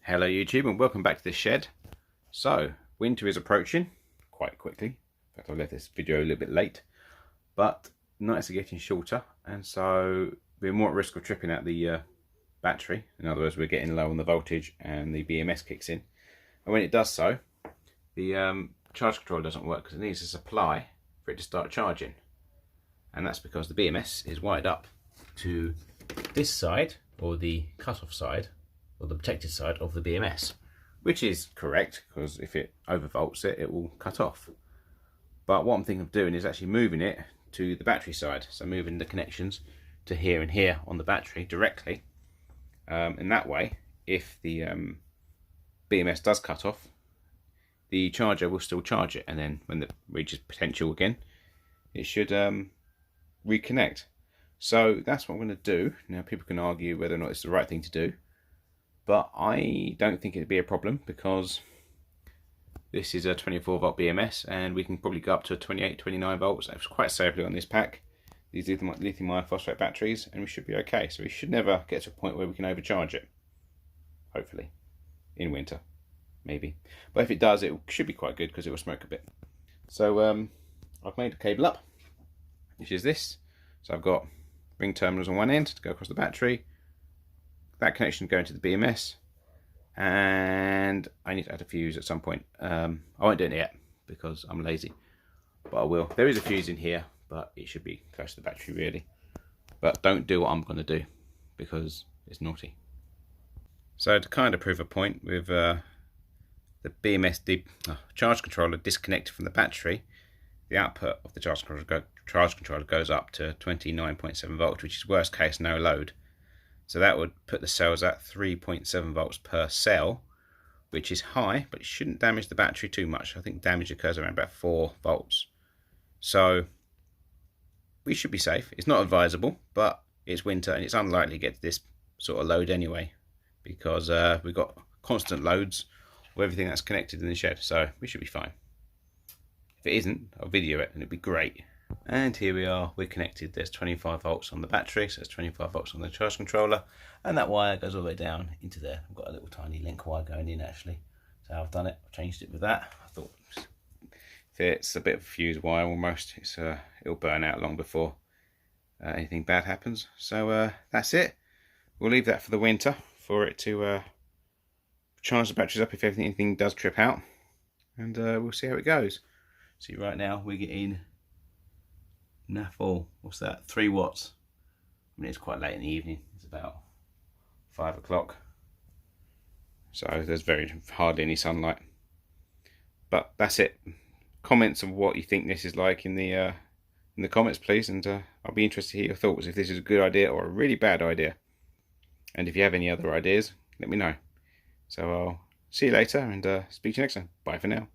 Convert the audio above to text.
Hello YouTube and welcome back to the shed. So winter is approaching quite quickly. In fact, I left this video a little bit late, but nights are getting shorter, and so we're more at risk of tripping out the battery. In other words, we're getting low on the voltage and the BMS kicks in, and when it does so, the charge controller doesn't work because it needs a supply for it to start charging, and that's because the BMS is wired up to this side, or the cut-off side, or the protected side of the BMS, which is correct because if it overvolts it, it will cut off. But what I'm thinking of doing is actually moving it to the battery side, so moving the connections to here and here on the battery directly. In that way, if the BMS does cut off, the charger will still charge it, and then when it reaches potential again, it should reconnect. So that's what I'm going to do. Now people can argue whether or not it's the right thing to do, but I don't think it'd be a problem because this is a 24 volt BMS and we can probably go up to 28, 29 volts. That's quite safely on this pack. These lithium iron phosphate batteries, and we should be okay. So we should never get to a point where we can overcharge it. Hopefully, in winter, maybe. But if it does, it should be quite good because it will smoke a bit. So I've made a cable up, which is this. So I've got ring terminals on one end to go across the battery. That connection going to the BMS, and I need to add a fuse at some point. I won't do it yet because I'm lazy, but I will. There is a fuse in here, but it should be close to the battery really. But don't do what I'm going to do because it's naughty. So to kind of prove a point with the BMS charge controller disconnected from the battery, the output of the charge controller goes up to 29.7 volts, which is worst case no load. So that would put the cells at 3.7 volts per cell, which is high, but it shouldn't damage the battery too much. I think damage occurs around about 4 volts. So we should be safe. It's not advisable, but it's winter and it's unlikely to get to this sort of load anyway, because we've got constant loads of everything that's connected in the shed, so we should be fine. If it isn't, I'll video it and it'd be great. And here we are, we're connected. There's 25 volts on the battery, so there's 25 volts on the charge controller, and that wire goes all the way down into there. I've got a little tiny link wire going in actually. So I've done it, I've changed it with that. I thought if it's a bit of a fuse wire almost, it'll burn out long before anything bad happens. So that's it. We'll leave that for the winter for it to charge the batteries up if anything does trip out, and we'll see how it goes. See, right now we're getting full, what's that, 3 watts. I mean, it's quite late in the evening, it's about 5 o'clock, so there's hardly any sunlight. But that's it. Comments of what you think this is like in the comments please, and I'll be interested to hear your thoughts, if this is a good idea or a really bad idea, and if you have any other ideas, let me know. So I'll see you later and speak to you next time. Bye for now.